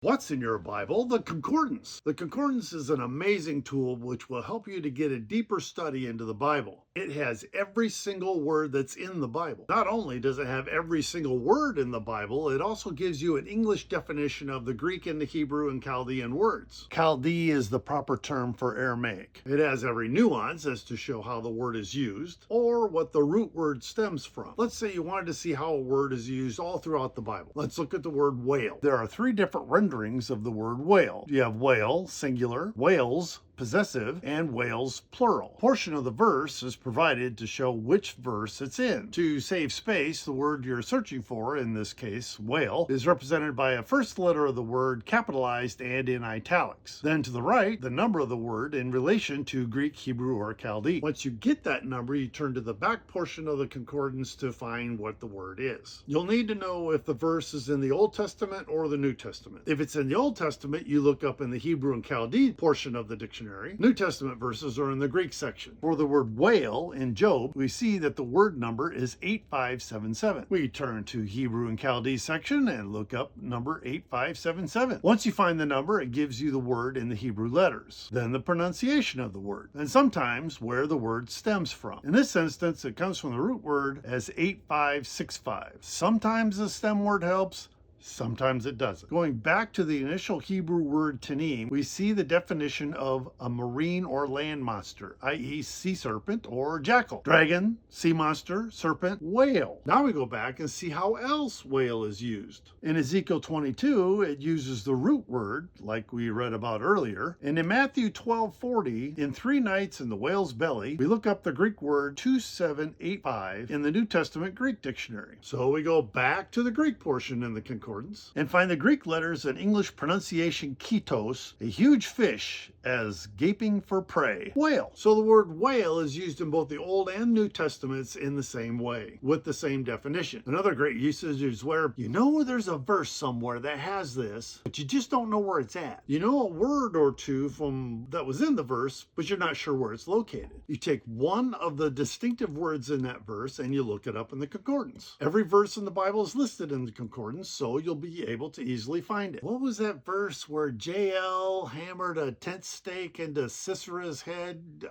What's in your Bible? The Concordance. The Concordance is an amazing tool which will help you to get a deeper study into the Bible. It has every single word that's in the Bible. Not only does it have every single word in the Bible, it also gives you an English definition of the Greek and the Hebrew and Chaldean words. Chaldee is the proper term for Aramaic. It has every nuance as to show how the word is used or what the root word stems from. Let's say you wanted to see how a word is used all throughout the Bible. Let's look at the word whale. There are three different renderings of the word whale. You have whale, singular, whales, possessive, and whales, plural. A portion of the verse is provided to show which verse it's in. To save space, the word you're searching for, in this case, whale, is represented by a first letter of the word capitalized and in italics. Then to the right, the number of the word in relation to Greek, Hebrew, or Chaldee. Once you get that number, you turn to the back portion of the concordance to find what the word is. You'll need to know if the verse is in the Old Testament or the New Testament. If it's in the Old Testament, you look up in the Hebrew and Chaldee portion of the dictionary. New Testament verses are in the Greek section. For the word whale in Job, we see that the word number is 8577. We turn to Hebrew and Chaldee section and look up number 8577. Once you find the number, it gives you the word in the Hebrew letters, then the pronunciation of the word, and sometimes where the word stems from. In this instance, it comes from the root word as 8565. Sometimes the stem word helps, sometimes it doesn't. Going back to the initial Hebrew word tanim, we see the definition of a marine or land monster, i.e. sea serpent or jackal, dragon, sea monster, serpent, whale. Now we go back and see how else whale is used. In Ezekiel 22, it uses the root word, like we read about earlier. And in Matthew 12:40, in 3 nights in the whale's belly, we look up the Greek word 2785 in the New Testament Greek dictionary. So we go back to the Greek portion in the concordance and find the Greek letters and English pronunciation ketos, a huge fish, as gaping for prey, whale. So the word whale is used in both the Old and New Testaments in the same way, with the same definition. Another great usage is where you know there's a verse somewhere that has this, but you just don't know where it's at. You know a word or two from that was in the verse, but you're not sure where it's located. You take one of the distinctive words in that verse and you look it up in the concordance. Every verse in the Bible is listed in the concordance, so you'll be able to easily find it. What was that verse where JL hammered a tent stake into Sisera's head?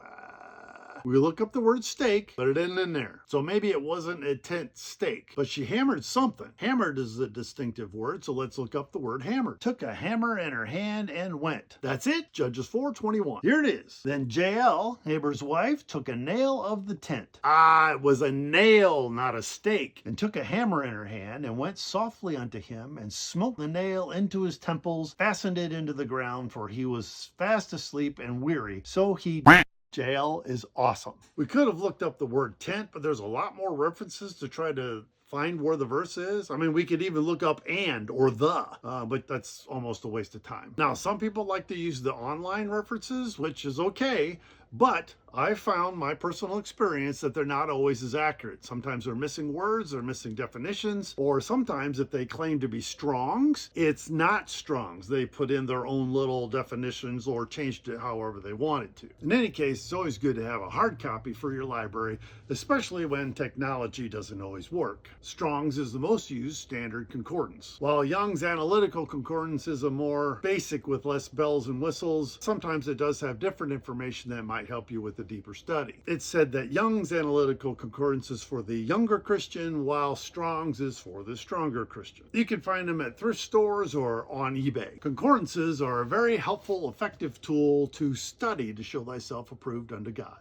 We look up the word stake, but it isn't in there. So maybe it wasn't a tent stake, but she hammered something. Hammered is the distinctive word, so let's look up the word hammered. Took a hammer in her hand and went. That's it, Judges 4:21. Here it is. Then Jael, Heber's wife, took a nail of the tent. It was a nail, not a stake. And took a hammer in her hand and went softly unto him and smote the nail into his temples, fastened it into the ground, for he was fast asleep and weary. So he... Jael is awesome. We could have looked up the word tent, but there's a lot more references to try to find where the verse is. I mean, we could even look up and or the, but that's almost a waste of time. Now, some people like to use the online references, which is okay, but I found my personal experience that they're not always as accurate. Sometimes they're missing words, they're missing definitions, or sometimes if they claim to be Strongs, it's not Strongs. They put in their own little definitions or changed it however they wanted to. In any case, it's always good to have a hard copy for your library, especially when technology doesn't always work. Strong's is the most used standard concordance, while Young's Analytical Concordance is a more basic with less bells and whistles. Sometimes it does have different information that might help you with a deeper study. It's said that Young's Analytical Concordance is for the younger Christian, while Strong's is for the stronger Christian. You can find them at thrift stores or on eBay. Concordances are a very helpful, effective tool to study to show thyself approved unto God.